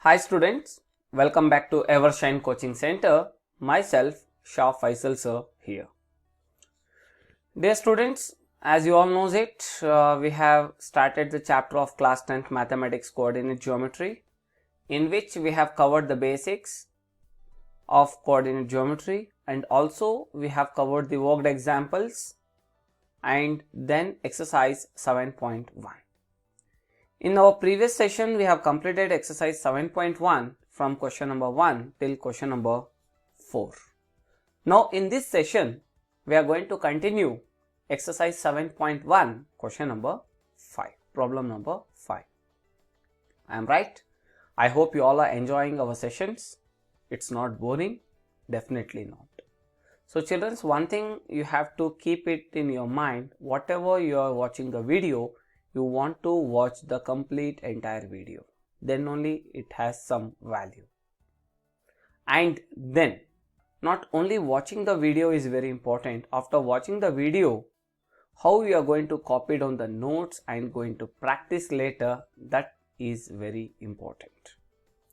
Hi students, welcome back to Evershine Coaching Center. Myself Shah Sir here. Dear students, as you all knows it, we have started the chapter of class 10th mathematics coordinate geometry, in which we have covered the basics of coordinate geometry, and also we have covered the worked examples and then exercise 7.1. In our previous session, we have completed exercise 7.1 from question number 1 till question number 4. Now, in this session, we are going to continue exercise 7.1, question number 5, problem number 5. I am right? I hope you all are enjoying our sessions. It's not boring? Definitely not. So, children, one thing you have to keep it in your mind, whatever you are watching the video, you want to watch the complete entire video, then only it has some value. And then not only watching the video is very important, after watching the video, how you are going to copy down the notes and going to practice later, that is very important.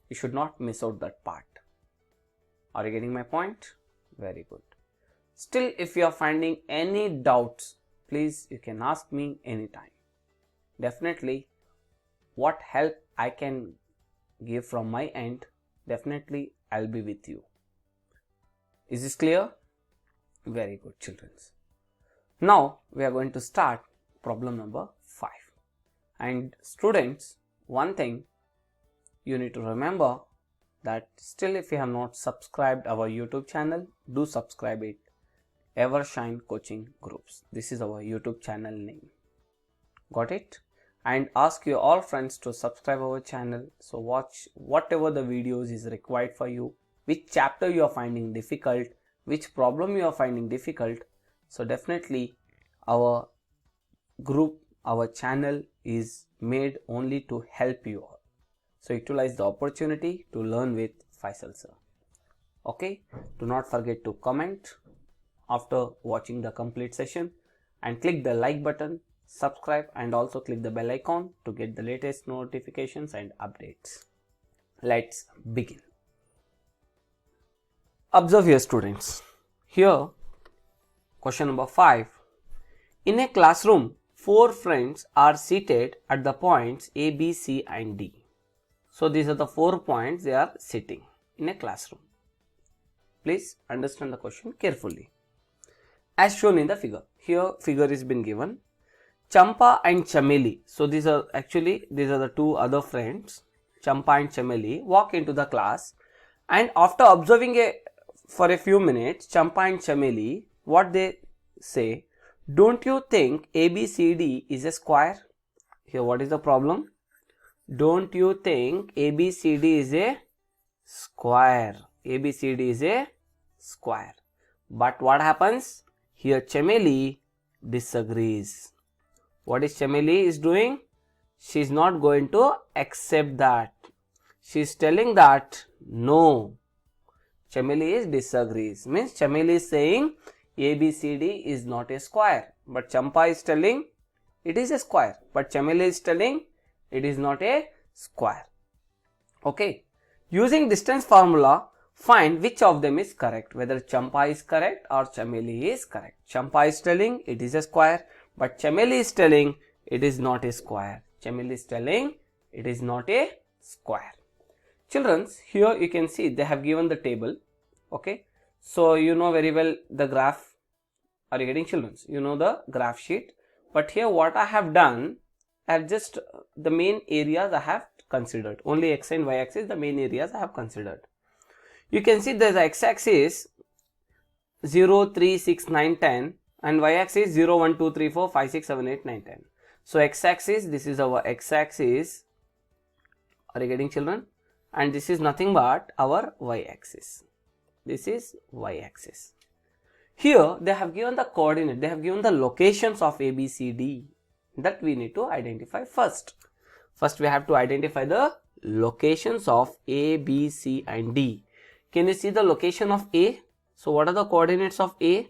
You should not miss out that part. Are you getting my point? Very good. Still, if you are finding any doubts, please you can ask me anytime. Definitely, what help I can give from my end, definitely I'll be with you. Is this clear? Very good, children. Now, we are going to start problem number 5. And students, one thing you need to remember that still if you have not subscribed our YouTube channel, do subscribe it. Evershine Coaching Groups. This is our YouTube channel name. Got it? And ask your all friends to subscribe our channel, so watch whatever the videos is required for you, which chapter you are finding difficult, which problem you are finding difficult. So definitely our group, our channel is made only to help you all. So utilize the opportunity to learn with Faisal sir. Okay, do not forget to comment after watching the complete session and click the like button, subscribe and also click the bell icon to get the latest notifications and updates. Let's begin. Observe here, students. Here, question number 5. In a classroom, 4 friends are seated at the points A, B, C and D. So these are the 4 points they are sitting in a classroom. Please understand the question carefully. As shown in the figure. Here figure is been given. Champa and Chameli, so these are the 2 other friends, Champa and Chameli, walk into the class, and after observing for a few minutes, Champa and Chameli, what they say, don't you think ABCD is a square? Here what is the problem? Don't you think ABCD is a square? ABCD is a square. But what happens? Here Chameli disagrees. What is Chameli is doing? She is not going to accept that. She is telling that no. Chameli is disagrees. Means Chameli is saying ABCD is not a square. But Champa is telling it is a square. But Chameli is telling it is not a square. Okay. Using distance formula, find which of them is correct. Whether Champa is correct or Chameli is correct. Champa is telling it is a square. But Chameli is telling it is not a square. Chameli is telling it is not a square. Children, here you can see they have given the table. Okay. So you know very well the graph. Are you getting, children? You know the graph sheet. But here what I have done, I have just the main areas I have considered. Only x and y axis, the main areas I have considered. You can see there is x axis 0, 3, 6, 9, 10. And y-axis 0, 1, 2, 3, 4, 5, 6, 7, 8, 9, 10. So x-axis, this is our x-axis. Are you getting, children? And this is nothing but our y-axis. This is y-axis. Here they have given the coordinate, they have given the locations of A, B, C, D that we need to identify first. First we have to identify the locations of A, B, C and D. Can you see the location of A? So what are the coordinates of A?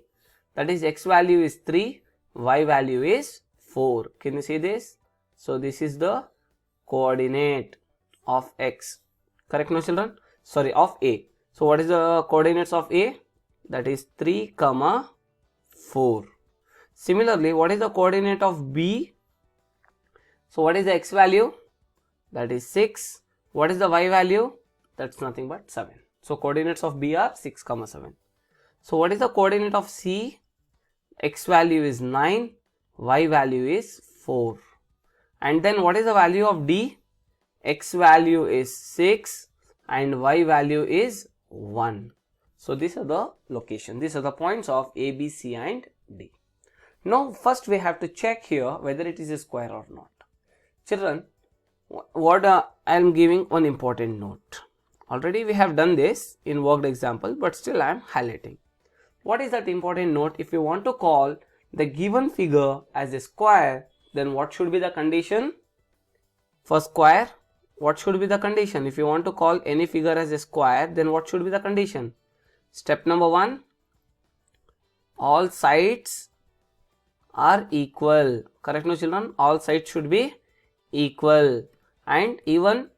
That is x value is 3, y value is 4. Can you see this? So this is the coordinate of x. Correct, no children? Sorry, of A. So what is the coordinates of A? That is 3, 4. Similarly, what is the coordinate of B? So what is the x value? That is 6. What is the y value? That's nothing but 7. So coordinates of B are 6, 7. So what is the coordinate of C? X value is 9, y value is 4. And then what is the value of D? X value is 6 and y value is 1. So these are the locations. These are the points of A, B, C and D. Now first we have to check here whether it is a square or not. Children, what I am giving one important note. Already we have done this in worked example, but still I am highlighting. What is that important note? If you want to call the given figure as a square, then what should be the condition? For square, what should be the condition? If you want to call any figure as a square, then what should be the condition? Step number 1, all sides are equal. Correct, no children? All sides should be equal, and even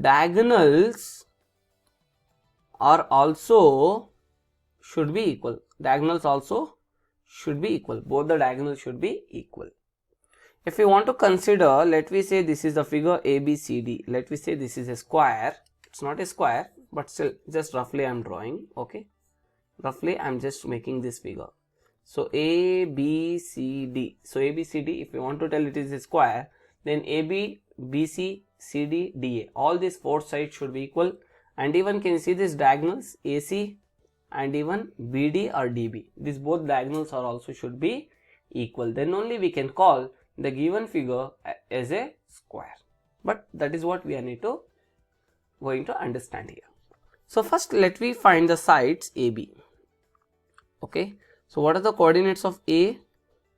diagonals are also should be equal. Diagonals also should be equal. Both the diagonals should be equal. If we want to consider, let me say this is the figure ABCD. Let me say this is a square. It's not a square, but still just roughly I am drawing. Okay, roughly I am just making this figure. So ABCD. So ABCD, if you want to tell it is a square, then AB, BC, CD, DA. All these four sides should be equal, and even can you see these diagonals AC and even BD or DB. These both diagonals are also should be equal. Then only we can call the given figure as a square. But that is what we are going to understand here. So first let me find the sides AB. Okay. So what are the coordinates of A?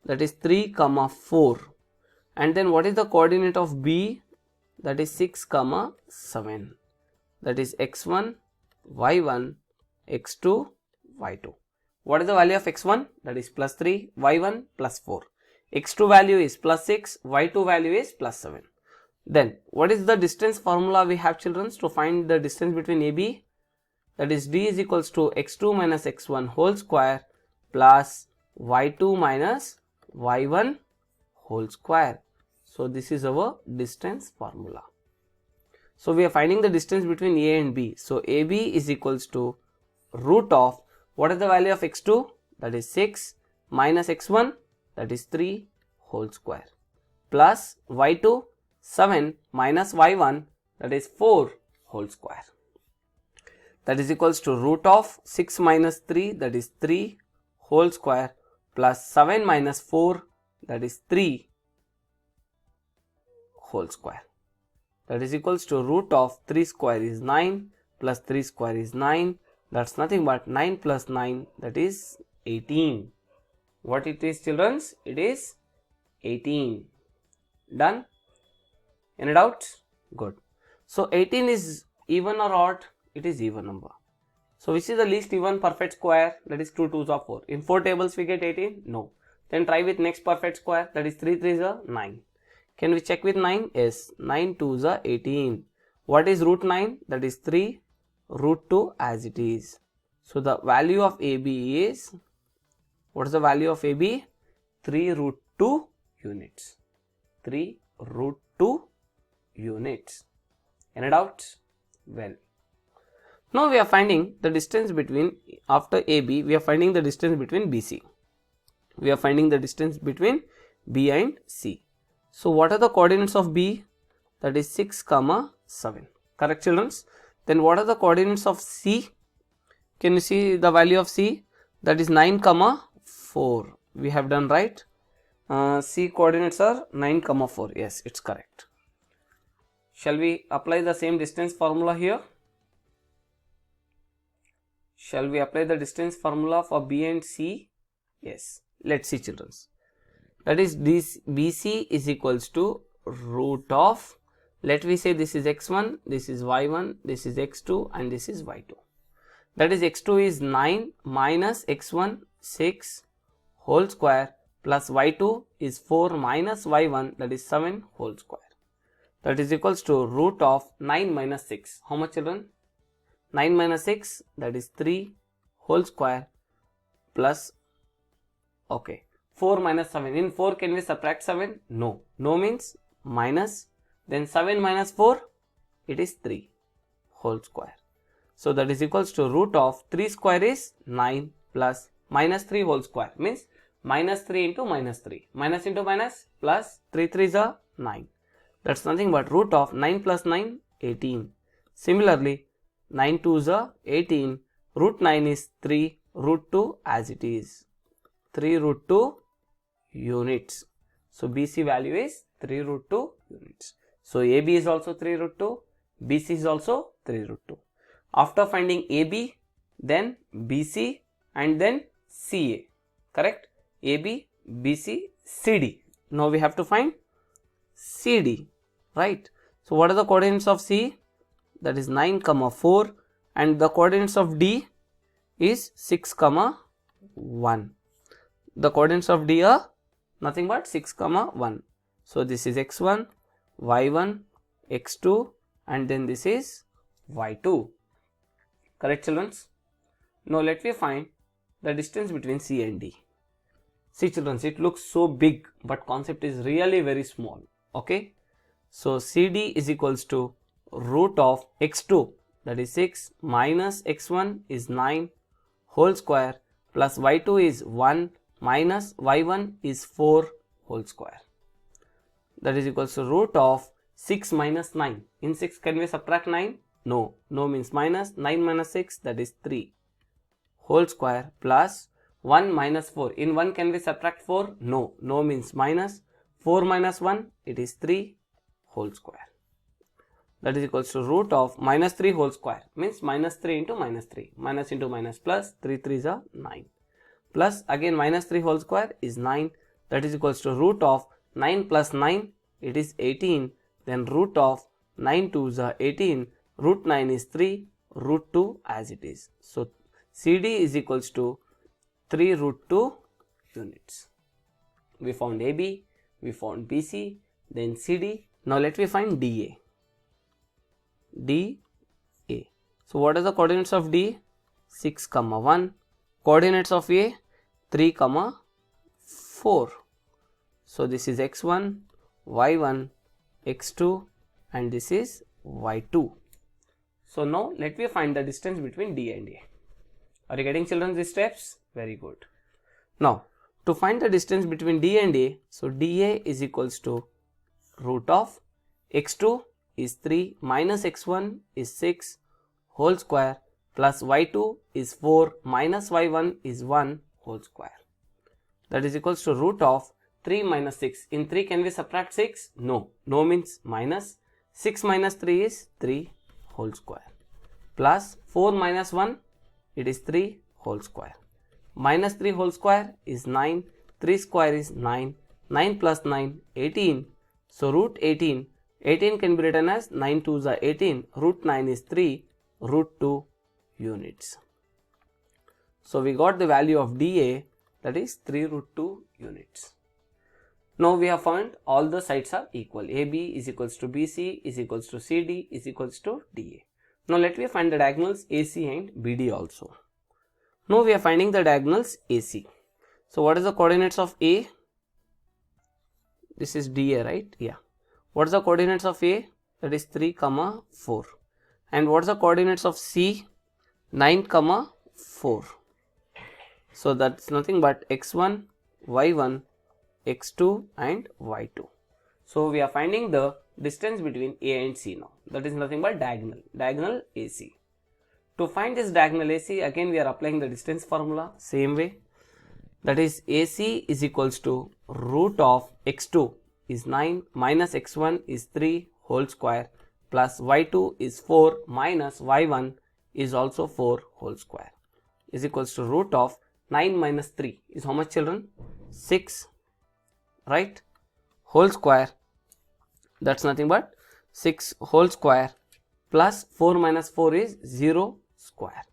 That is 3, 4. And then what is the coordinate of B? That is 6, 7. That is x1, y1, x2, y2. What is the value of x1? That is plus 3, y1 plus 4. x2 value is plus 6, y2 value is plus 7. Then what is the distance formula we have, children, to find the distance between AB? That is d is equals to x2 minus x1 whole square plus y2 minus y1 whole square. So this is our distance formula. So we are finding the distance between A and B. So AB is equals to root of, what is the value of x2? That is 6 minus x1, that is 3 whole square, plus y2 7 minus y1, that is 4 whole square. That is equals to root of 6 minus 3, that is 3 whole square, plus 7 minus 4, that is 3 whole square. That is equals to root of 3 square is 9 plus 3 square is 9. That's nothing but 9 plus 9, that is 18. What it is, children? It is 18. Done? Any doubts? Good. So 18 is even or odd? It is even number. So which is the least even perfect square? That is 2 2s are 4. In 4 tables we get 18? No. Then try with next perfect square, that is 3 3s are 9. Can we check with 9? Yes. 9 2s are 18. What is root 9? That is 3 root 2 as it is. So the value of AB is, what is the value of AB? 3 root 2 units. 3 root 2 units. Any doubts? Well, now we are finding the distance between, after AB, we are finding the distance between BC. We are finding the distance between B and C. So what are the coordinates of B? That is 6, 7. Correct, children? Then what are the coordinates of C? Can you see the value of C? That is 9, 4. We have done right. C coordinates are 9, 4. Yes, it's correct. Shall we apply the same distance formula here? Shall we apply the distance formula for B and C? Yes. Let's see, children. That is, this BC is equals to root of, let me say this is x1, this is y1, this is x2 and this is y2. That is, x2 is 9 minus x1 6 whole square plus y2 is 4 minus y1, that is 7 whole square. that is equals to root of 9 minus 6. How much, children? 9 minus 6, that is 3 whole square plus, okay, 4 minus 7. In 4 can we subtract 7? No. No means minus, then 7 minus 4, it is 3 whole square. So that is equals to root of 3 square is 9 plus minus 3 whole square, means minus 3 into minus 3. Minus into minus plus 3 3s are 9. That's nothing but root of 9 plus 9, 18. Similarly, 9 2s are 18. Root 9 is 3, root 2 as it is. 3 root 2 units. So BC value is 3 root 2 units. So AB is also 3 root 2. BC is also 3 root 2. After finding AB, then BC and then CA. Correct? AB, BC, CD. Now we have to find CD. Right? So what are the coordinates of C? That is 9, 4, and the coordinates of D is 6, 1. The coordinates of D are nothing but 6, 1. So this is x1, y1, x2, and then this is y2. Correct, children? Now let me find the distance between C and D. See, children, it looks so big, but concept is really very small. Okay? So CD is equals to root of x2, that is 6, minus x1 is 9 whole square plus y2 is 1 minus y1 is 4 whole square. That is equals to root of 6 minus 9. In 6 can we subtract 9? No. No means minus. 9 minus 6, that is 3 whole square plus 1 minus 4. In 1 can we subtract 4? No. No means minus. 4 minus 1, it is 3 whole square. That is equals to root of minus 3 whole square, means minus 3 into minus 3. Minus into minus plus 3 3s are 9. Plus again minus 3 whole square is 9. That is equals to root of 9 plus 9, it is 18. Then root of 9 2s are 18. Root 9 is 3. Root 2 as it is. So CD is equals to 3 root 2 units. We found AB, we found BC, then CD. Now let me find DA. DA. So what are the coordinates of D? 6, 1. Coordinates of A? 3, 4. So this is x1, y1, x2, and this is y2. So now let me find the distance between D and A. Are you getting, children, these steps? Very good. Now to find the distance between D and A, so DA is equals to root of x2 is 3 minus x1 is 6 whole square plus y2 is 4 minus y1 is 1 whole square. That is equals to root of 3 minus 6. In 3 can we subtract 6? No. No means minus. 6 minus 3 is 3 whole square plus 4 minus 1, it is 3 whole square. Minus 3 whole square is 9. 3 square is 9. 9 plus 9, 18. So root 18. 18 can be written as 9 2s are 18. Root 9 is 3. Root 2 units. So we got the value of DA, that is 3 root 2 units. Now we have found all the sides are equal. AB is equals to BC is equals to CD is equals to DA. Now let me find the diagonals AC and BD also. Now we are finding the diagonals AC. So what is the coordinates of A? This is DA, right? Yeah. What is the coordinates of A? That is 3, 4. And what is the coordinates of C? 9, 4. So that's nothing but x1, y1, x2 and y2. So we are finding the distance between A and C now. That is nothing but diagonal AC. To find this diagonal AC, again we are applying the distance formula same way. That is AC is equals to root of x2 is 9 minus x1 is 3 whole square plus y2 is 4 minus y1 is also 4 whole square is equals to root of 9 minus 3 is how much, children? 6, right? Whole square, that's nothing but 6 whole square plus 4 minus 4 is 0 square.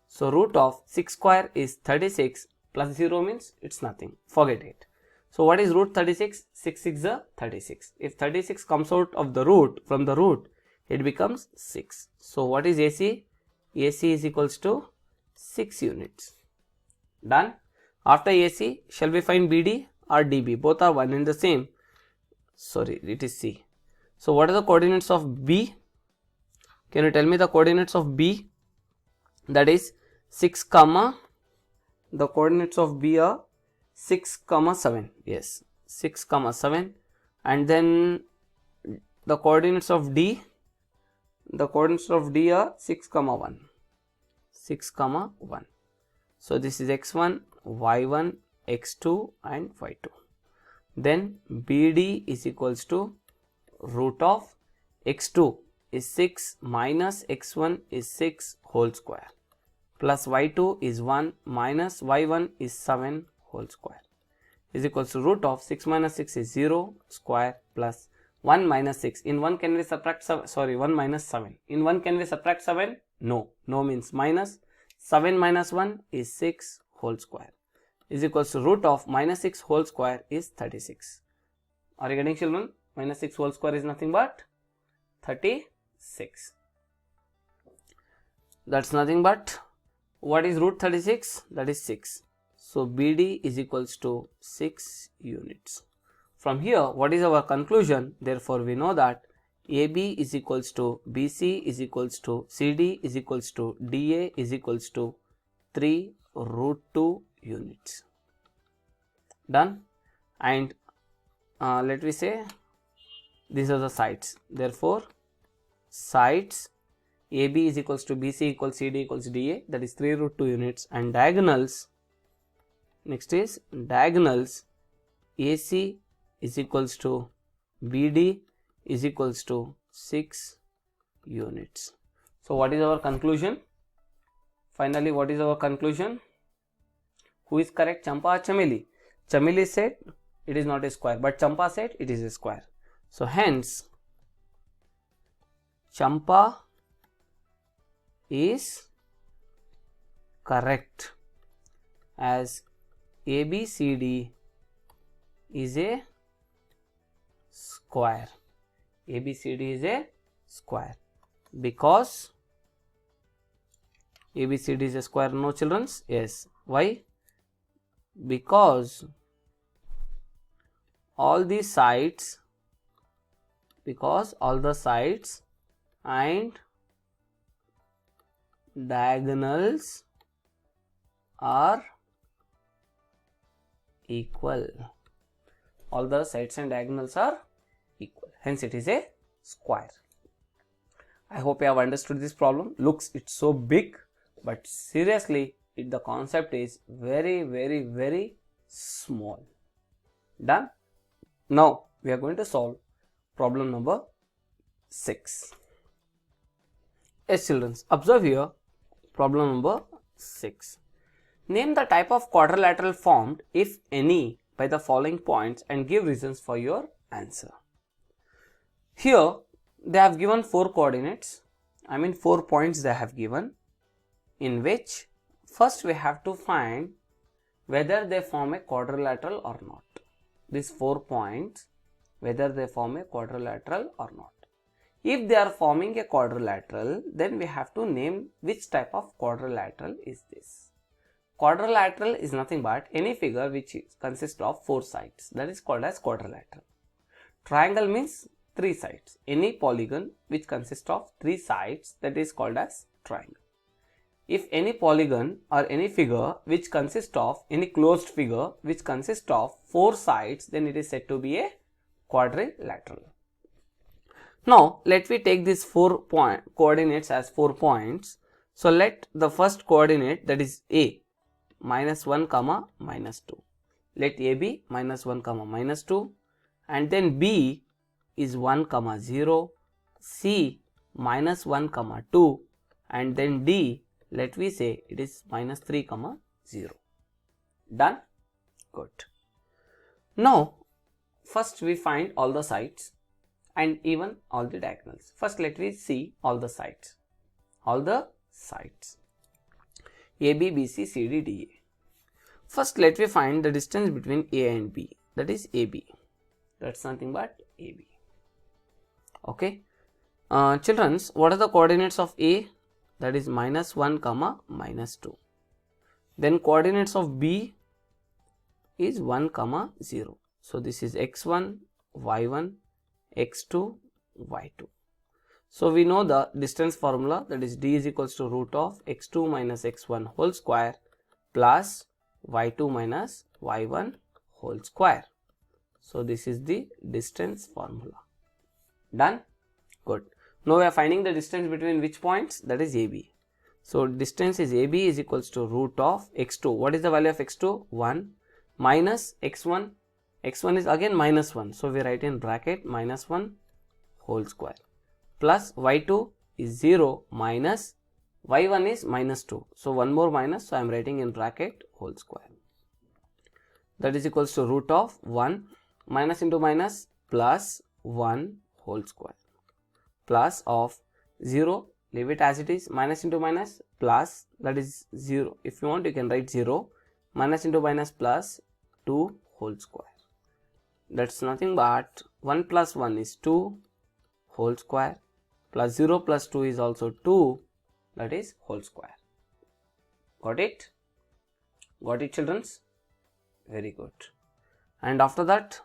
So root of 6 square is 36 plus 0 means it's nothing. Forget it. So what is root 36? 6 6 is 36. If 36 comes out of the root, from the root, it becomes 6. So what is AC? AC is equals to 6 units. Done. After AC, shall we find BD or DB? Both are one and the same. Sorry, it is C. So what are the coordinates of B? Can you tell me the coordinates of B? That is 6 comma, the coordinates of B are 6 comma 7. Yes, 6 comma 7. And then the coordinates of D, the coordinates of D are 6 comma 1. 6 comma 1. So this is x1, y1, x2 and y2. Then BD is equals to root of x2 is 6 minus x1 is 6 whole square, plus y2 is 1 minus y1 is 7 whole square, is equals to root of 6 minus 6 is 0 square plus 1 minus 6. In 1 can we subtract 7? Sorry, 1 minus 7. In 1 can we subtract 7? No. No means minus. 7 minus 1 is 6 whole square, is equals to root of minus 6 whole square is 36. Are you getting, children? Minus 6 whole square is nothing but 36. That's nothing but, what is root 36? That is 6. So BD is equals to 6 units. From here, what is our conclusion? Therefore, we know that AB is equals to BC is equals to CD is equals to DA is equals to 3 root 2 units. Done. And let me say these are the sides. Therefore, sides AB is equals to BC equals CD equals DA, that is 3 root 2 units, and diagonals, next is diagonals, AC is equals to BD is equals to 6 units. So what is our conclusion? Finally, what is our conclusion? Who is correct, Champa or Chameli? Chameli said it is not a square, but Champa said it is a square. So hence Champa is correct, as ABCD is a square. ABCD is a square because ABCD is a square. No, children? Yes. Why? Because all the sides, and diagonals are equal. All the sides and diagonals are equal. Hence, it is a square. I hope you have understood this problem. Looks it's so big, but seriously, the concept is very, very, very small. Done. Now we are going to solve problem number 6. Yes, children, observe here problem number 6. Name the type of quadrilateral formed, if any, by the following points and give reasons for your answer. Here they have given 4 coordinates, 4 points they have given, in which first we have to find whether they form a quadrilateral or not. These 4 points, whether they form a quadrilateral or not. If they are forming a quadrilateral, then we have to name which type of quadrilateral is this. Quadrilateral is nothing but any figure which consists of 4 sides, that is called as quadrilateral. Triangle means 3 sides. Any polygon which consists of 3 sides, that is called as triangle. If any polygon or any figure which consists of, any closed figure which consists of 4 sides, then it is said to be a quadrilateral. Now let me take these 4 coordinates as 4 points. So let the first coordinate, that is A, -1 comma -2. Let A be -1 comma -2, and then B is 1 comma 0, C -1 comma 2, and then D, let we say it is -3 comma 0. Done? Good. Now first we find all the sides and even all the diagonals. First let me see all the sides. All the sides. A, B, B, C, C, D, D, A. First let me find the distance between A and B. that is AB. That's nothing but AB. Okay. Children, what are the coordinates of A? That is -1 comma -2. Then coordinates of B is 1 comma 0. So this is x1, y1, x2, y2. So we know the distance formula, that is d is equals to root of x2 minus x1 whole square plus y2 minus y1 whole square. So this is the distance formula. Done? Good. Now we are finding the distance between which points? That is AB. So distance is AB is equals to root of x2. What is the value of x2? 1 minus x1. x1 is again -1. So we write in bracket -1 whole square plus y2 is 0 minus y1 is -2. So one more minus. So I am writing in bracket whole square. That is equals to root of 1 minus into minus plus 1 whole square plus of 0, leave it as it is, minus into minus plus, that is 0. If you want you can write 0, minus into minus plus 2 whole square. That's nothing but 1 plus 1 is 2 whole square plus 0 plus 2 is also 2, that is whole square. Got it? Got it, children? Very good. And after that,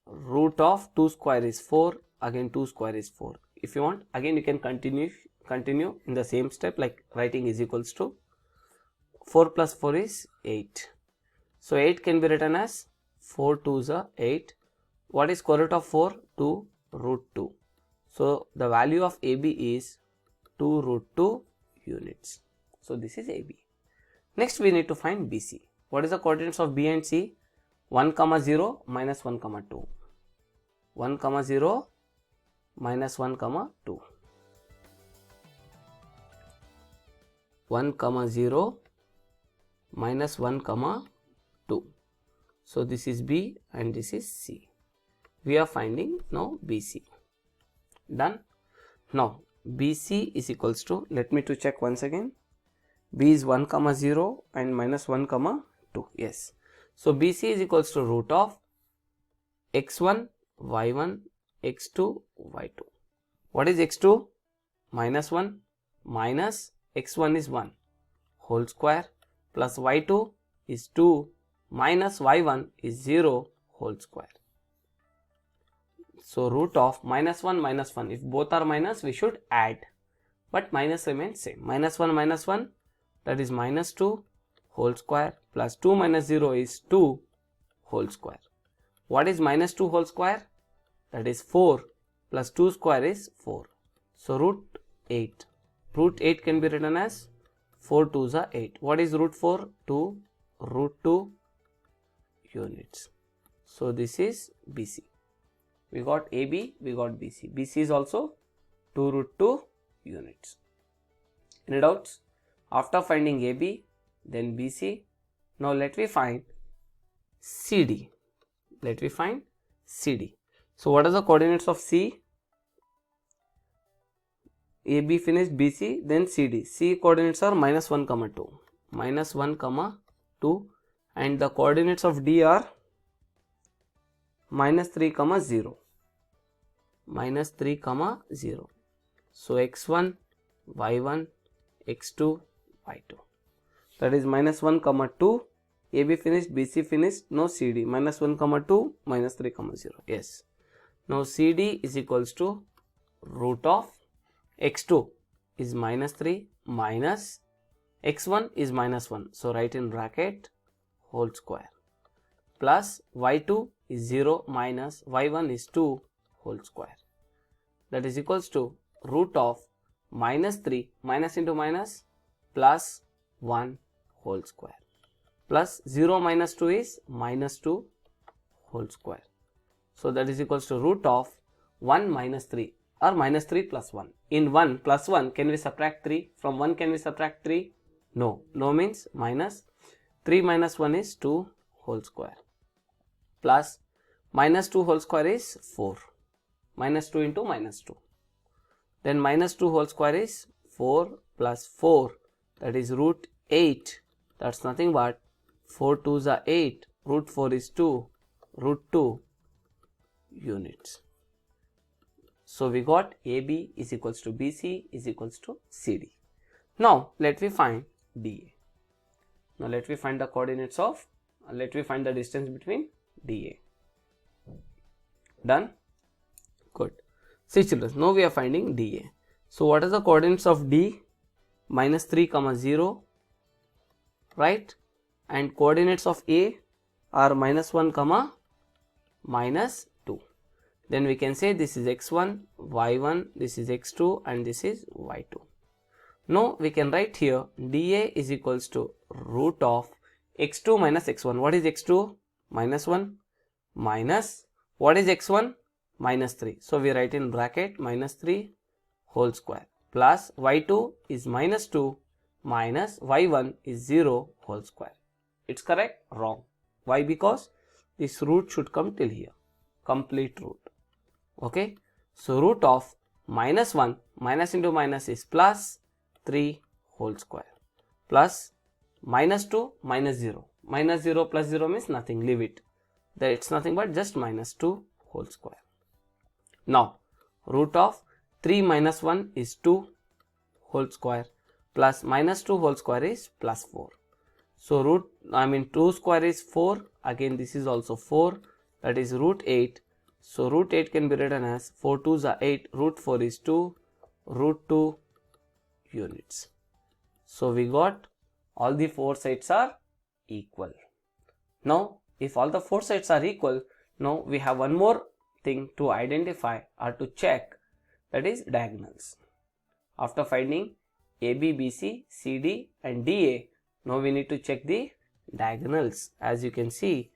root of 2 square is 4, again 2 square is 4. If you want, again you can continue in the same step, like writing is equals to 4 plus 4 is 8. So 8 can be written as 4 2s are 8. What is square root of 4? 2 root 2. So the value of AB is 2 root 2 units. So this is AB. Next we need to find BC. What is the coordinates of B and C? 1 comma 0 minus 1 comma 2. 1 comma 0 minus 1 comma 2. 1 comma 0 minus 1 comma 2. So this is B and this is C. We are finding now BC. Done. Now BC is equals to, let me to check once again. B is 1 comma 0 and minus 1 comma 2. Yes. So BC is equals to root of x1, y1, x2, y2. What is x2? Minus 1 minus x1 is 1 whole square plus y2 is 2 minus y1 is 0 whole square. So root of minus 1 minus 1. If both are minus, we should add, but minus remains same. Minus 1, that is minus 2 whole square plus 2 minus 0 is 2 whole square. What is minus 2 whole square? That is 4 plus 2 square is 4. So root 8. Root 8 can be written as 4 2s are 8. What is root 4? 2 root 2 units. So this is BC. We got AB, we got BC. BC is also 2 root 2 units. Any doubts? After finding AB, then BC, now let me find CD. Let me find CD. So what are the coordinates of C? AB finished, BC, then CD. C coordinates are minus 1 comma 2. Minus 1 comma 2. And the coordinates of D are minus 3 comma 0. Minus 3 comma 0. So x1, y1, x2, y2. That is minus 1 comma 2. AB finished, BC finished, no CD. Minus 1 comma 2, minus 3 comma 0. Yes. Now CD is equals to root of x2 is minus 3 minus x1 is minus 1. So write in bracket whole square plus y2 is 0 minus y1 is 2 whole square. That is equals to root of minus 3 minus into minus plus 1 whole square plus 0 minus 2 is minus 2 whole square. So that is equals to root of 1 minus 3 or minus 3 plus 1. In 1 plus 1, can we subtract 3? From 1 can we subtract 3? No. No means minus 3 minus 1 is 2 whole square plus minus 2 whole square is 4. Minus 2 into minus 2. Then minus 2 whole square is 4 plus 4, that is root 8. That's nothing but 4 2s are 8. Root 4 is 2. root 2 units. So we got AB is equals to BC is equals to CD. Now let me find DA. Now let me find the coordinates of, let me find the distance between DA. Done? Good. See children, now we are finding DA. So what are the coordinates of D? Minus 3 comma 0, right? And coordinates of A are minus 1 comma minus 2. Then we can say this is x1, y1, this is x2 and this is y2. Now we can write here dA is equals to root of x2 minus x1. What is x2? Minus 1 minus, what is x1? Minus 3. So we write in bracket minus 3 whole square plus y2 is minus 2 minus y1 is 0 whole square. It's correct? Wrong. Why? Because this root should come till here. Complete root. Okay. So root of minus 1 minus into minus is plus 3 whole square plus minus 2 minus 0. Minus 0 plus 0 means nothing. Leave it. There it's nothing but just minus 2 whole square. Now root of 3 minus 1 is 2 whole square plus minus 2 whole square is plus 4. So 2 square is 4. Again this is also 4. That is root 8. So root 8 can be written as 4 2s are 8. Root 4 is 2. Root 2 units. So we got all the four sides are equal. Now if all the four sides are equal, now we have one more thing to identify or to check, that is diagonals. After finding AB, BC, CD and DA, now we need to check the diagonals. As you can see,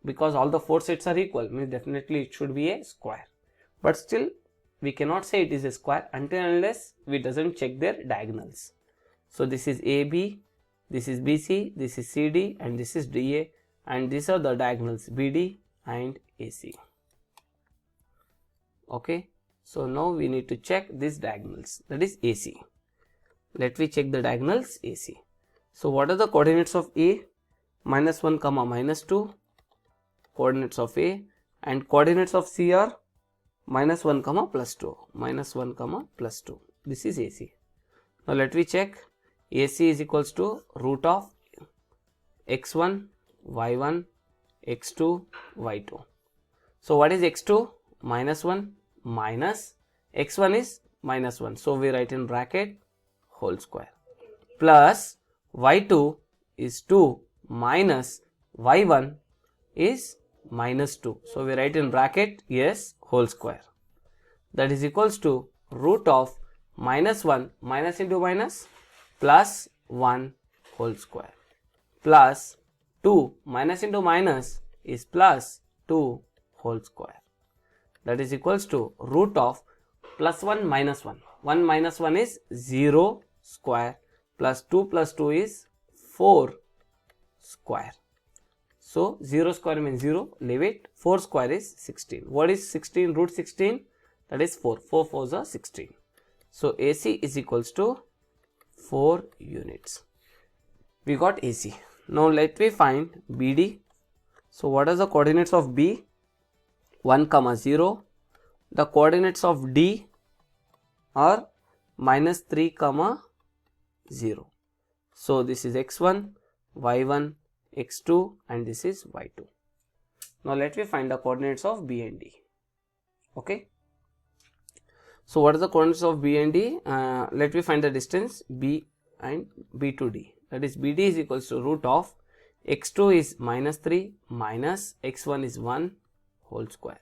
because all the four sides are equal, means definitely it should be a square. But still we cannot say it is a square until unless we doesn't check their diagonals. So this is AB, this is BC, this is CD and this is DA, and these are the diagonals BD and AC. Okay. So now we need to check these diagonals, that is AC. Let me check the diagonals AC. So what are the coordinates of A? Minus 1 comma minus 2 coordinates of A, and coordinates of C are minus 1 comma plus 2. Minus 1 comma plus 2. This is AC. Now let me check. AC is equals to root of x1, y1, x2, y2. So what is x2? Minus 1 minus x1 is minus 1. So we write in bracket whole square plus y2 is 2 minus y1 is minus 2. So we write in bracket yes whole square. That is equals to root of minus 1 minus into minus plus 1 whole square plus 2 minus into minus is plus 2 whole square. That is equals to root of plus 1 minus 1. 1 minus 1 is 0 square plus 2 plus 2 is 4 square. So 0 square means 0, leave it. 4 square is 16. What is 16 root 16? That is 4. 4 4s are 16. So AC is equals to 4 units. We got AC. Now let me find BD. So what are the coordinates of B? 1 comma 0. The coordinates of D are minus 3 comma 0. So this is x1, y1, x2 and this is y2. Now let me find the coordinates of B and D. Okay. So what are the coordinates of B and D? Let me find the distance B and B to D. That is BD is equals to root of x2 is minus 3 minus x1 is 1 whole square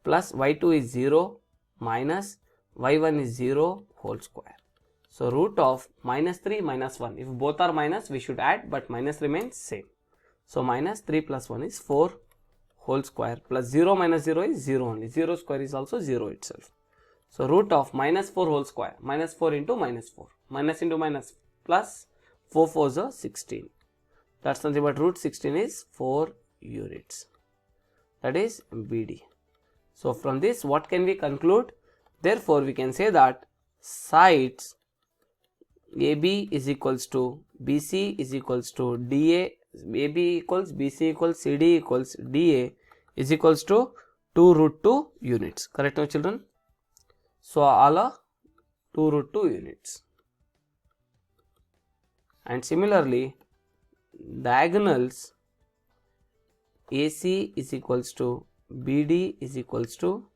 plus y2 is 0 minus y1 is 0 whole square. So root of minus 3 minus 1. If both are minus we should add, but minus remains same. So minus 3 plus 1 is 4 whole square plus 0 minus 0 is 0 only. 0 square is also 0 itself. So root of minus 4 whole square, minus 4 into minus 4, minus into minus plus 4 4s are 16. That's nothing but root 16 is 4 units. That is BD. So from this what can we conclude? Therefore we can say that sides AB is equals to BC is equals to DA AB equals BC equals CD equals DA is equals to 2 root 2 units. Correct now children? So all are 2 root 2 units. And similarly, diagonals AC is equals to BD is equals to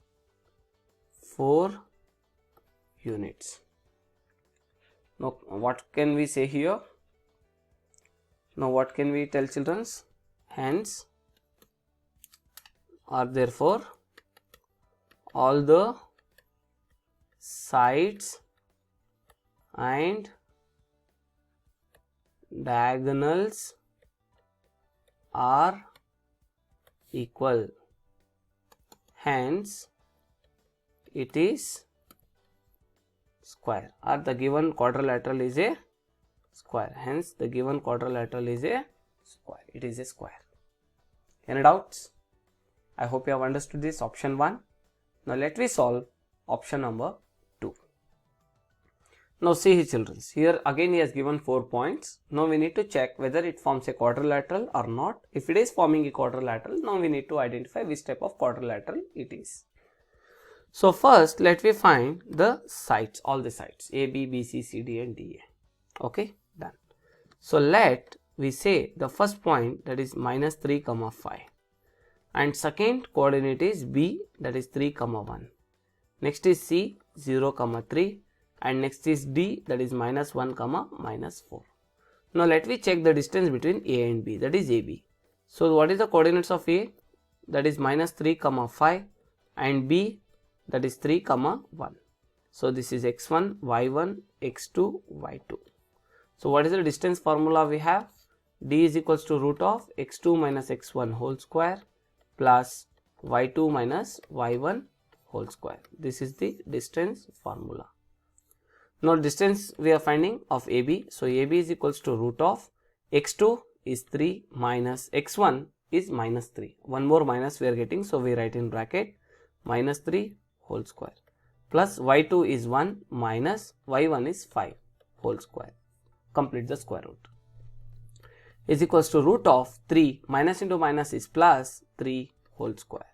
4 units. Now what can we say here? Now what can we tell children? Hence or therefore all the sides and diagonals are equal. Hence it is square, or the given quadrilateral is a square. Hence the given quadrilateral is a square. It is a square. Any doubts? I hope you have understood this option 1. Now let me solve option number 2. Now see here children, here again he has given 4 points. Now we need to check whether it forms a quadrilateral or not. If it is forming a quadrilateral, now we need to identify which type of quadrilateral it is. So first let me find the sides, all the sides A, B, B, C, C, D and D, A. Okay, done. So let we say the first point, that is minus 3 comma 5, and second coordinate is B, that is 3 comma 1. Next is C 0 comma 3, and next is D, that is minus 1 comma minus 4. Now let me check the distance between A and B, that is AB. So what is the coordinates of A? That is minus 3 comma 5, and B, that is 3 comma 1. So this is x1 y1 x2 y2. So what is the distance formula we have? D is equals to root of x2 minus x1 whole square plus y2 minus y1 whole square. This is the distance formula. Now distance we are finding of AB. So AB is equals to root of x2 is 3 minus x1 is minus 3. One more minus we are getting, so we write in bracket minus 3 whole square plus y2 is 1 minus y1 is 5 whole square. Complete the square root. Is equals to root of 3 minus into minus is plus 3 whole square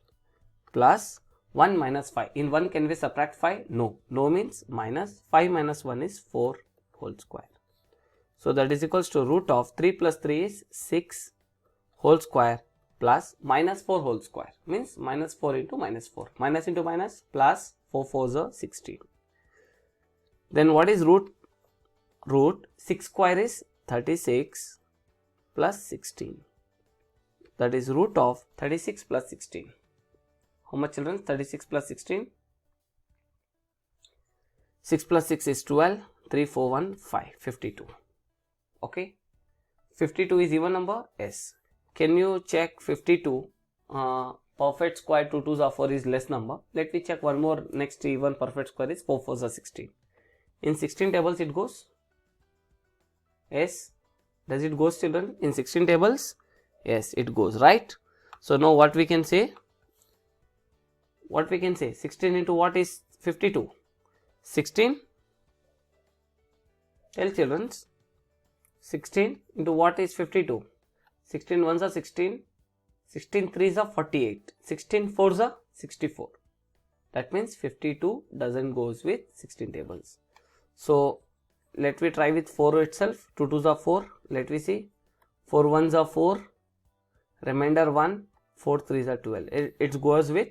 plus 1 minus 5. In 1 can we subtract 5? No. No means minus 5 minus 1 is 4 whole square. So that is equals to root of 3 plus 3 is 6 whole square plus minus 4 whole square, means minus 4 into minus 4. Minus into minus plus 4 4s are 16. Then what is root? Root 6 square is 36 plus 16. That is root of 36 plus 16. How much children? 36 plus 16. 6 plus 6 is 12. 3, 4, 1, 5. 52. Okay. 52 is even number? Yes. Can you check 52? Perfect square 2 2s are 4 is less number. Let me check one more. Next even perfect square is 4 4s are 16. In 16 tables it goes? Yes. Does it goes children? In 16 tables? Yes, it goes, right? So now what we can say? What we can say? 16 into what is 52? 16? Tell children. 16 into what is 52? 16 ones are 16. 16 threes are 48. 16 fours are 64. That means 52 doesn't goes with 16 tables. So let me try with 4 itself. 2 2s are 4. Let me see. 4 1s are 4. Remainder 1. 4 3s are 12. It goes with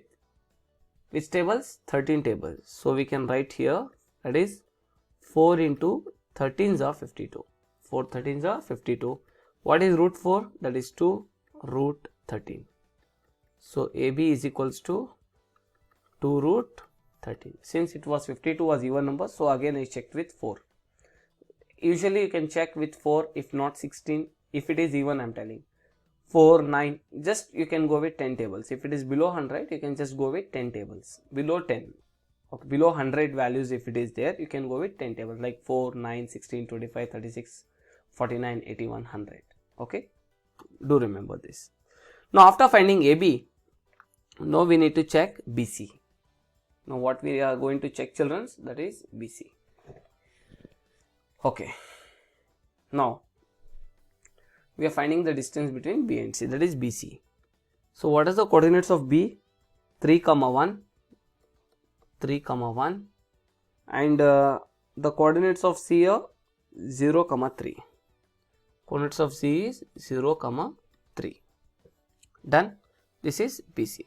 which tables? 13 tables. So we can write here, that is 4 into 13s are 52. 4 13s are 52. What is root 4? That is 2 root 13. So AB is equals to 2 root 13. Since it was 52 was even number, so again I checked with 4. Usually you can check with 4, if not 16. If it is even, I am telling 4 9, just you can go with 10 tables. If it is below 100, you can just go with 10 tables. Below 10, okay, below 100 values, if it is there, you can go with 10 tables like 4 9 16 25 36 49 81 100. Okay, do remember this. Now after finding AB, now we need to check BC. Now what we are going to check children, that is BC. Okay, now we are finding the distance between B and C, that is BC. So what is the coordinates of B? 3, 1, 3, 1, and the coordinates of C are 0, 3. Coordinates of C is 0, 3. Done. This is BC.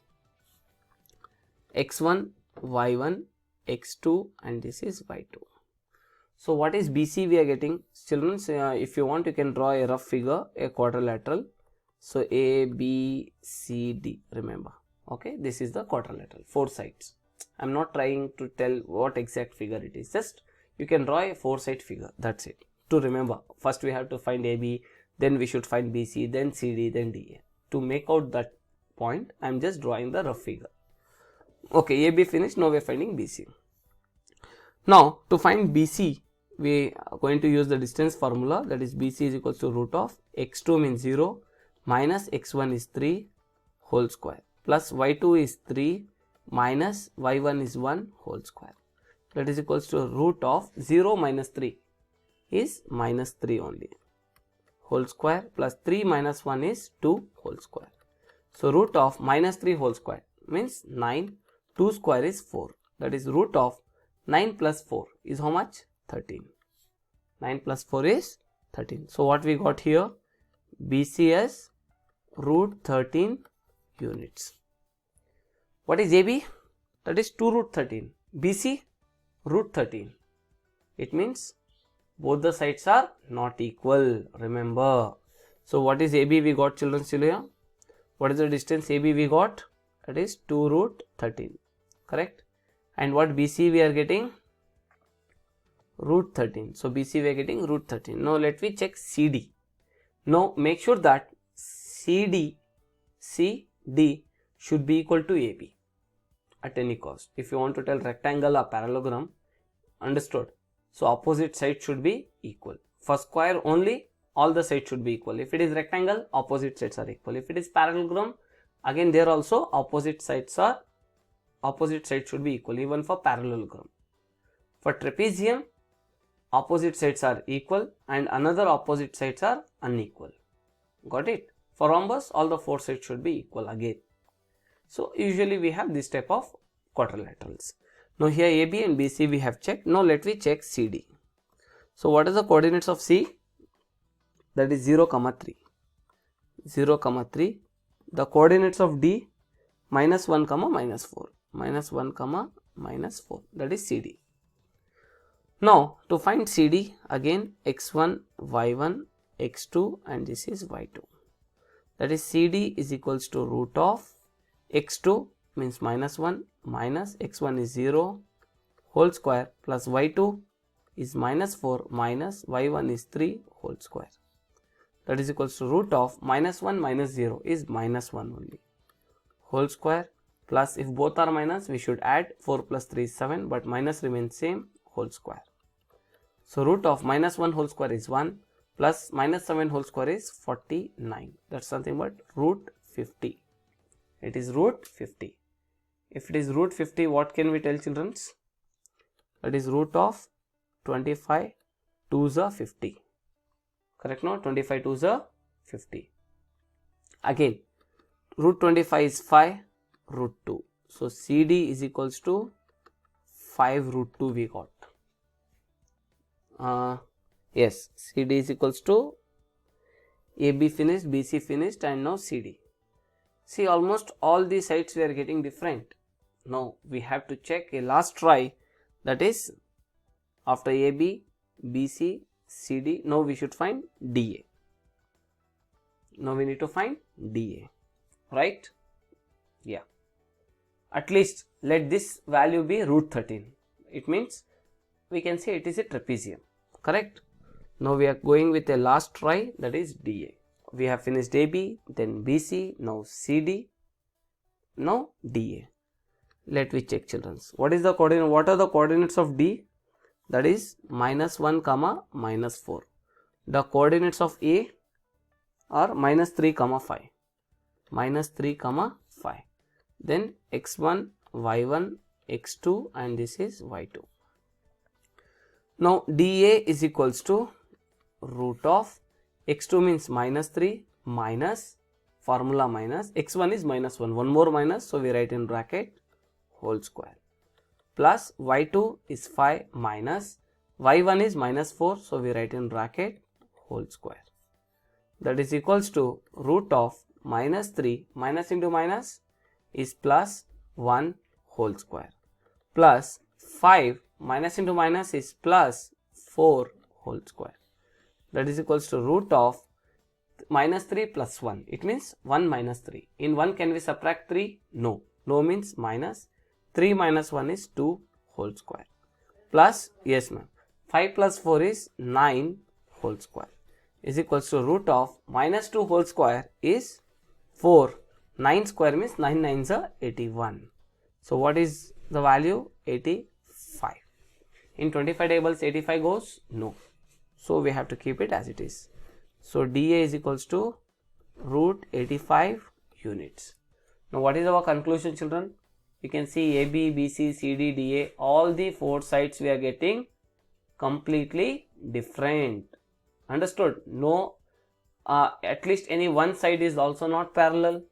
X1, Y1, X2, and this is Y2. So what is BC we are getting? Children, if you want, you can draw a rough figure, a quadrilateral. So A, B, C, D, remember. Okay, this is the quadrilateral, 4 sides. I am not trying to tell what exact figure it is, just you can draw a 4-side figure, that's it. To remember, first we have to find AB, then we should find BC, then CD, then DA. To make out that point, I am just drawing the rough figure. Okay, AB finished, now we are finding BC. Now, to find BC, we are going to use the distance formula, that is BC is equals to root of x2 means 0 minus x1 is 3 whole square plus y2 is 3 minus y1 is 1 whole square, that is equals to root of 0 minus 3 is minus 3 only whole square plus 3 minus 1 is 2 whole square. So root of minus 3 whole square means 9, 2 square is 4, that is root of 9 plus 4 is how much? 13. 9 plus 4 is 13. So what we got here? BC as root 13 units. What is AB? That is 2 root 13. BC root 13. It means both the sides are not equal, remember. So what is AB we got, children, still here? What is the distance AB we got? That is 2 root 13, correct? And what BC we are getting? Root 13. So BC we are getting root 13. Now let me check CD. Now make sure that CD should be equal to AB at any cost. If you want to tell rectangle or parallelogram, understood? So opposite side should be equal. For square only, all the sides should be equal. If it is rectangle, opposite sides are equal. If it is parallelogram, again there also opposite sides should be equal, even for parallelogram. For trapezium, opposite sides are equal and another opposite sides are unequal. Got it? For rhombus, all the 4 sides should be equal again. So usually we have this type of quadrilaterals. Now here AB and BC we have checked. Now let me check CD. So what is the coordinates of C? That is 0, 3. 0, 3. The coordinates of D, minus 1, minus 4. Minus 1, minus 4. That is CD. Now to find CD, again x1, y1, x2 and this is y2. That is CD is equals to root of x2 means minus 1 minus x1 is 0 whole square plus y2 is minus 4 minus y1 is 3 whole square. That is equals to root of minus 1 minus 0 is minus 1 only whole square plus, if both are minus, we should add 4 plus 3 is 7, but minus remains same whole square. So root of minus 1 whole square is 1 plus minus 7 whole square is 49. That's nothing but root 50. It is root 50. If it is root 50, what can we tell, children? That is root of 25 2s are 50. Correct? No? 25 2s are 50. Again, root 25 is 5 root 2. So CD is equals to 5 root 2 we got. Yes, CD is equals to AB finished, BC finished and now CD. See, almost all these sides we are getting different. Now we have to check a last try, that is after AB, BC, CD, now we should find DA. Now we need to find DA, right? Yeah. At least let this value be root 13. It means we can say it is a trapezium, correct? Now we are going with a last try, that is DA. We have finished AB, then BC, now CD, now DA. Let me check, children. What is the coordinate? What are the coordinates of D? That is minus 1, minus 4. The coordinates of A are minus 3, 5. Minus 3, 5. Then x1, y1, x2 and this is y2. Now DA is equals to root of x2 means minus 3 minus formula minus x1 is minus 1, one more minus, so we write in bracket whole square, plus y2 is 5 minus y1 is minus 4, so we write in bracket whole square. That is equals to root of minus 3 minus into minus is plus 1 whole square, plus 5 minus into minus is plus 4 whole square. That is equals to root of minus 3 plus 1. It means 1 minus 3. In 1 can we subtract 3? No. No means minus. 3 minus 1 is 2 whole square. Plus, yes ma'am, 5 plus 4 is 9 whole square is equals to root of minus 2 whole square is 4. 9 square means 9 9s are 81. So what is the value? 85. In 25 tables 85 goes? No. So we have to keep it as it is. So dA is equals to root 85 units. Now what is our conclusion, children? You can see AB, BC, CD, DA, all the 4 sides we are getting completely different. Understood? No, at least any one side is also not parallel,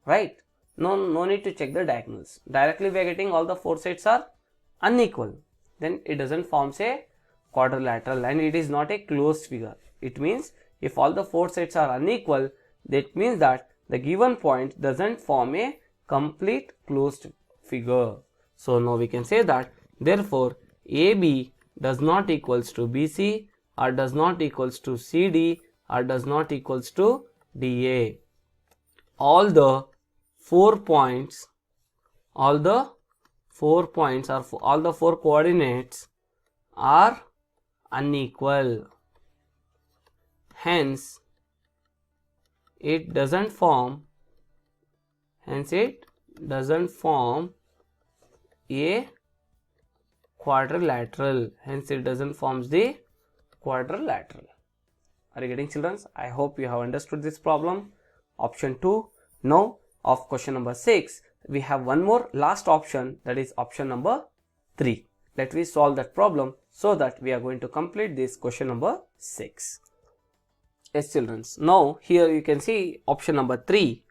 right? No need to check the diagonals. Directly we are getting all the 4 sides are unequal. Then it doesn't form a quadrilateral and it is not a closed figure. It means if all the 4 sides are unequal, that means that the given point doesn't form a complete closed figure. So now we can say that therefore AB does not equals to BC or does not equals to CD or does not equals to DA. All the 4 points, all the 4 points or all the 4 coordinates are unequal. Hence it doesn't form a quadrilateral. Hence it doesn't form the quadrilateral. Are you getting, children? I hope you have understood this problem. Option 2. Now of question number 6 we have one more last option, that is option number 3. Let me solve that problem so that we are going to complete this question number 6. Yes, children. Now here you can see option number 3.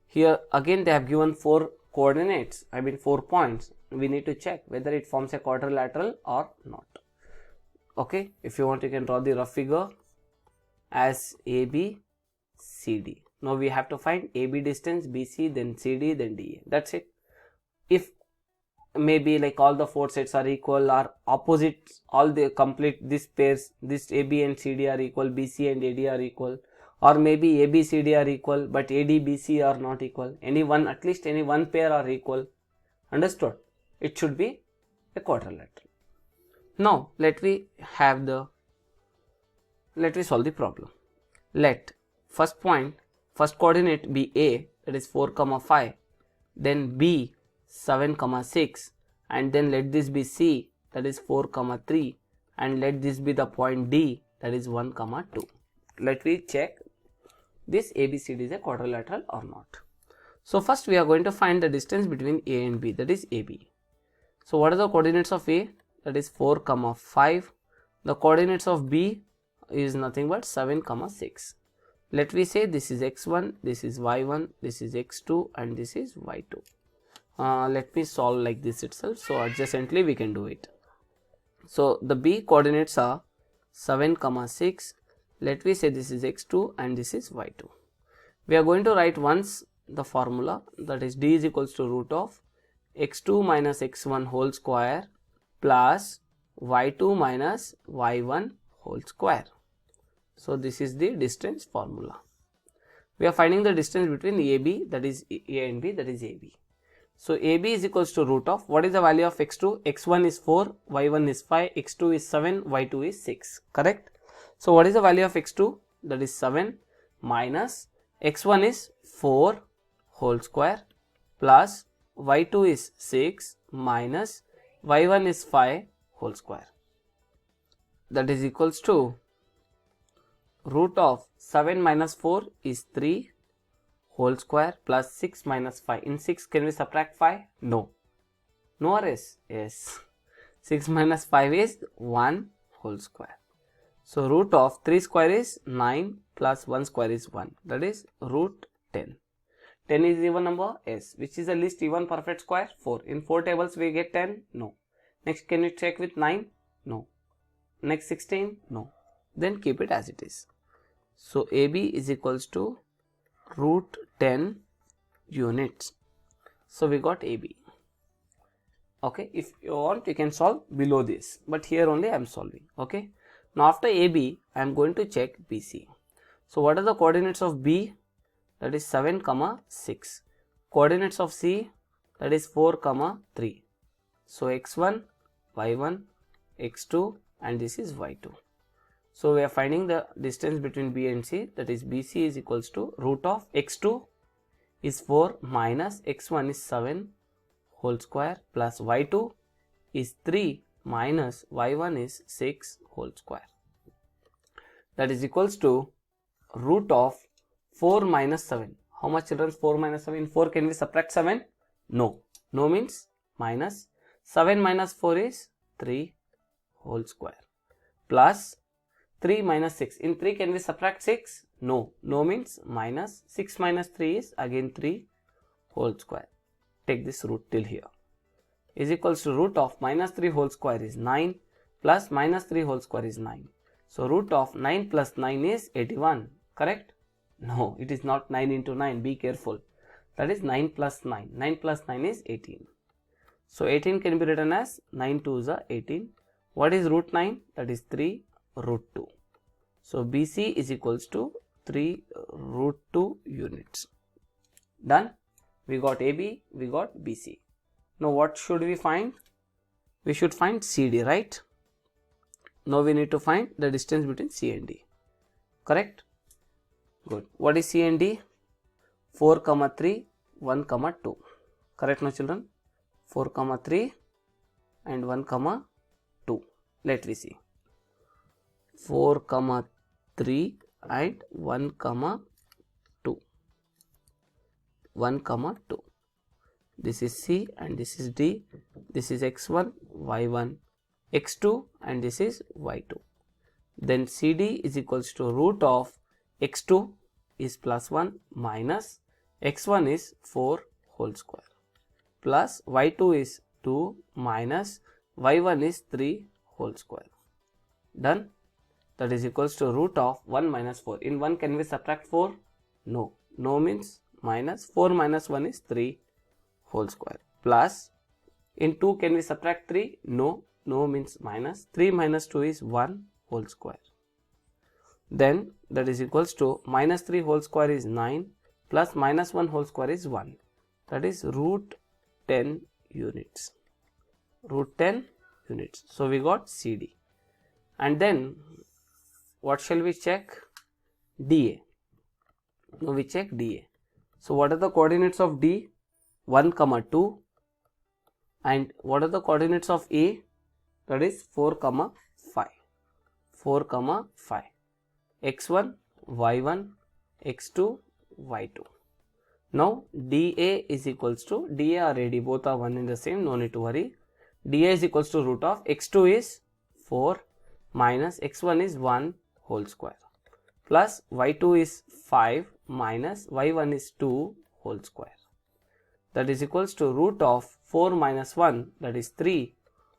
Here again they have given 4 coordinates, 4 points. We need to check whether it forms a quadrilateral or not. Okay, if you want you can draw the rough figure as AB, CD. Now we have to find AB distance, BC, then CD, then DA. That's it. If maybe like all the 4 sets are equal or opposites, all the complete this pairs, this AB and CD are equal, BC and AD are equal, or maybe AB, CD are equal but AD, BC are not equal. Any one, at least any one pair are equal. Understood? It should be a quadrilateral. Now let me solve the problem. Let first coordinate be A, that is 4, 5, then B 7, 6, and then let this be C, that is 4, 3, and let this be the point D, that is 1, 2. Let me check this ABCD is a quadrilateral or not. So first we are going to find the distance between A and B, that is AB. So what are the coordinates of A? That is 4, 5. The coordinates of B is nothing but 7, 6. Let me say this is x1, this is y1, this is x2, and this is y2. Let me solve like this itself, so adjacently we can do it. So the B coordinates are 7, 6. Let me say this is x2 and this is y2. We are going to write once the formula, that is D is equals to root of x2 minus x1 whole square plus y2 minus y1 whole square. So this is the distance formula. We are finding the distance between AB, that is A and B, that is AB. So AB is equals to root of, what is the value of x2? x1 is 4, y1 is 5, x2 is 7, y2 is 6. Correct? So what is the value of x2? That is 7 minus x1 is 4 whole square plus y2 is 6 minus y1 is 5 whole square. That is equals to root of 7 minus 4 is 3 whole square plus 6 minus 5. In 6 can we subtract 5? No. No or yes? Yes. 6 minus 5 is 1 whole square. So root of 3 square is 9 plus 1 square is 1. That is root 10. 10 is even number? Yes. Which is the least even perfect square? 4. In 4 tables we get 10? No. Next, can you check with 9? No. Next 16? No. Then keep it as it is. So AB is equals to root 10 units. So we got AB. Okay, if you want you can solve below this, but here only I am solving. Okay, now after AB I am going to check BC. So what are the coordinates of B? That is 7, 6. Coordinates of C, that is 4, 3. So x1, y1, x2 and this is y2. So we are finding the distance between B and C, that is BC is equals to root of x2 is 4 minus x1 is 7 whole square plus y2 is 3 minus y1 is 6 whole square. That is equals to root of 4 minus 7. How much, children? 4 minus 7. 4 can we subtract 7? No. No means minus. 7 minus 4 is 3 whole square plus 3 minus 6. In 3 can we subtract 6? No. No means minus. 6 minus 3 is again 3 whole square. Take this root till here. Is equals to root of minus 3 whole square is 9 plus minus 3 whole square is 9. So root of 9 plus 9 is 81. Correct? No, it is not 9 into 9. Be careful. That is 9 plus 9. 9 plus 9 is 18. So 18 can be written as 9 2 is 18. What is root 9? That is 3 root 2. So BC is equals to 3 root 2 units. Done. We got AB, we got BC. Now what should we find? We should find CD, right? Now we need to find the distance between C and D. Correct? Good. What is C and D? 4, 3, 1, 2. Correct now, children? 4, 3 and 1, 2. Let me see. 4, 3 and 1, 2. 1, 2. This is C and this is D. This is x1, y1, x2 and this is y2. Then CD is equals to root of x2 is plus 1 minus x1 is 4 whole square plus y2 is 2 minus y1 is 3 whole square. Done. That is equals to root of 1 minus 4. In 1 can we subtract 4? No. No means minus. 4 minus 1 is 3 whole square plus in 2 can we subtract 3? No. No means minus. 3 minus 2 is 1 whole square. Then that is equals to minus 3 whole square is 9 plus minus 1 whole square is 1. That is root 10 units. Root 10 units. So we got CD. And then what shall we check? DA. Now we check DA. So what are the coordinates of D? 1, 2. And what are the coordinates of A? That is 4, 5. 4, 5. X1, Y1, X2, Y2. Now DA is equals to, DA or AD both are one and the same, no need to worry. DA is equals to root of X2 is 4 minus X1 is 1 whole square plus Y2 is 5 minus Y1 is 2 whole square. That is equals to root of 4 minus 1, that is 3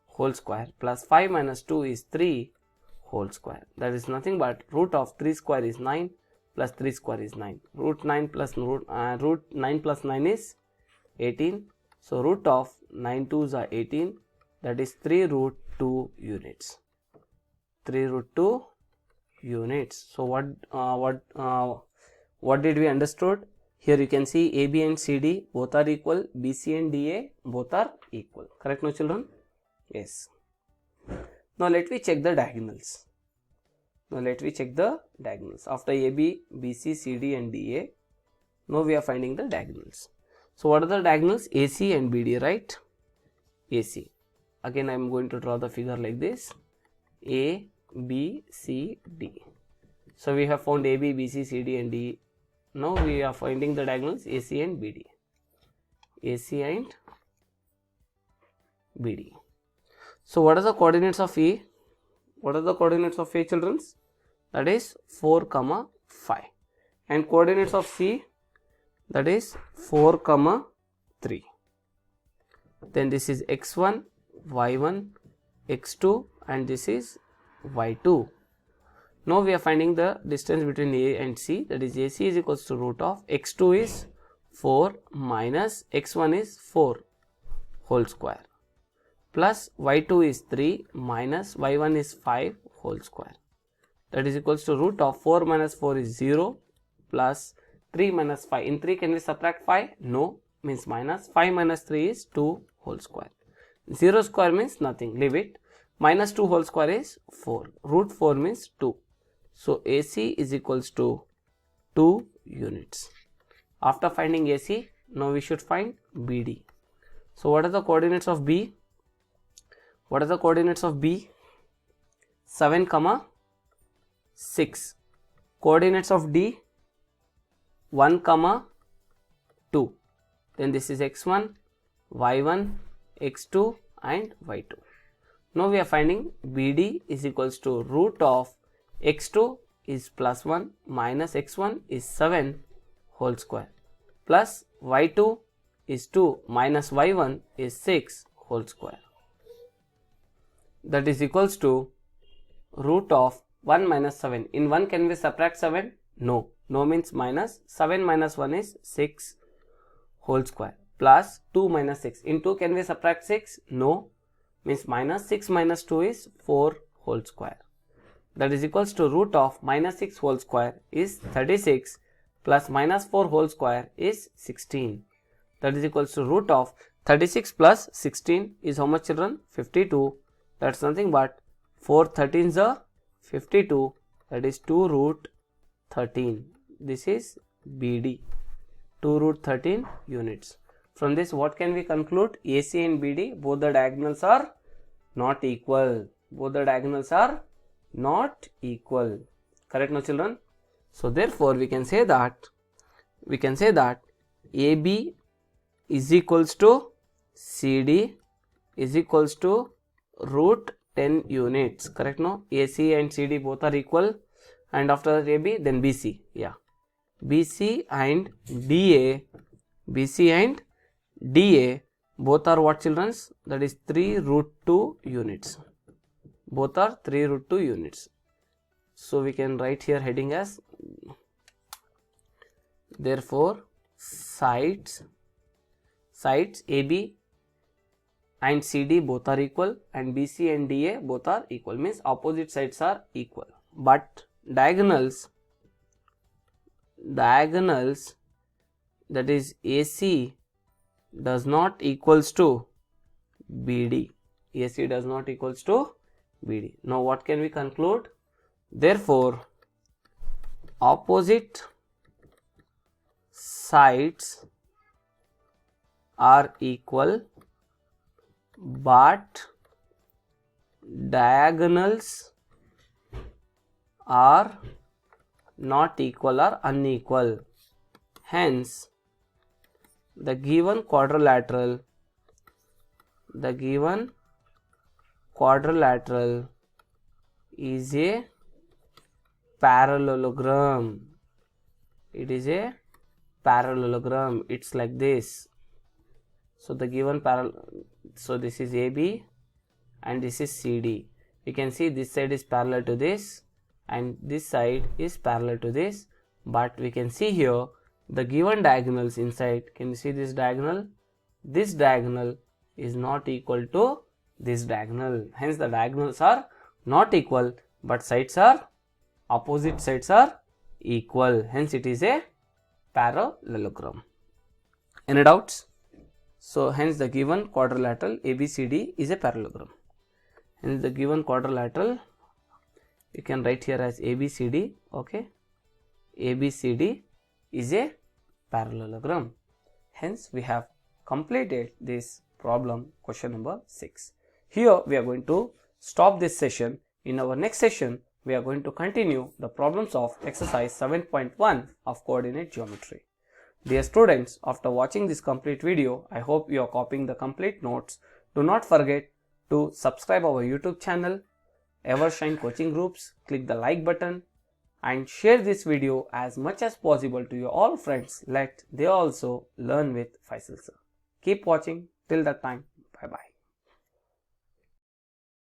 whole square plus 5 minus 2 is 3 whole square. That is nothing but root of 3 square is 9 plus 3 square is 9. Root 9 plus root 9 plus 9 is 18. So root of 9 2s are 18. That is 3 root 2 units. 3 root 2 units. So what did we understood? Here you can see AB and CD both are equal. BC and DA both are equal. Correct now, children? Yes. Now let me check the diagonals. After AB, BC, CD and DA, now we are finding the diagonals. So what are the diagonals? AC and BD, right? AC. Again I am going to draw the figure like this. A, B, C, D. So we have found AB, BC, CD and D. Now we are finding the diagonals AC and BD. AC and BD. So what are the coordinates of A? What are the coordinates of A, children? That is 4, 5. And coordinates of C, that is 4, 3. Then this is x1, y1, x2, and this is y2. Now we are finding the distance between A and C, that is AC is equals to root of x2 is 4 minus x1 is 4 whole square plus y2 is 3 minus y1 is 5 whole square. That is equals to root of 4 minus 4 is 0 plus 3 minus 5. In 3 can we subtract 5? No, means minus. 5 minus 3 is 2 whole square. 0 square means nothing, leave it. Minus 2 whole square is 4. Root 4 means 2. So AC is equals to 2 units. After finding AC, now we should find BD. So what are the coordinates of B? What are the coordinates of B? 7, 6. Coordinates of D? 1, 2. Then this is x1, y1, x2 and y2. Now we are finding BD is equals to root of x2 is plus 1 minus x1 is 7 whole square plus y2 is 2 minus y1 is 6 whole square. That is equals to root of 1 minus 7. In 1 can we subtract 7? No. No means minus. 7 minus 1 is 6 whole square plus 2 minus 6. In 2 can we subtract 6? No. Means minus. 6 minus 2 is 4 whole square. That is equals to root of minus 6 whole square is 36 plus minus 4 whole square is 16. That is equals to root of 36 plus 16 is how much, children? 52. That's nothing but 4 13s are 52. That is 2 root 13. This is BD. 2 root 13 units. From this, what can we conclude? AC and BD, both the diagonals are not equal. Both the diagonals are not equal. Correct, no, children? So therefore we can say that AB is equals to CD is equals to root 10 units. Correct, no? AC and CD both are equal, and after AB then BC. Yeah, BC and DA both are what, children? That is 3 root 2 units. Both are 3 root 2 units. So we can write here heading as, therefore sides AB and CD both are equal and BC and DA both are equal, means opposite sides are equal, but diagonals, that is AC does not equals to BD. AC does not equals to BD. Now what can we conclude? Therefore opposite sides are equal but diagonals are not equal or unequal. Hence the given quadrilateral is a parallelogram. It is a parallelogram. It's like this. So the given so this is AB and this is CD. You can see this side is parallel to this and this side is parallel to this, but we can see here the given diagonals inside. Can you see this diagonal? This diagonal is not equal to this diagonal. Hence the diagonals are not equal, but opposite sides are equal. Hence it is a parallelogram. Any doubts? So hence the given quadrilateral ABCD is a parallelogram. Hence the given quadrilateral you can write here as ABCD. Okay, ABCD is a parallelogram. Hence we have completed this problem, question number 6. Here we are going to stop this session. In our next session we are going to continue the problems of exercise 7.1 of coordinate geometry. Dear students, after watching this complete video, I hope you are copying the complete notes. Do not forget to subscribe our YouTube channel, Evershine coaching groups, click the like button and share this video as much as possible to your all friends. Let they also learn with Faisal sir. Keep watching till that time. Bye bye.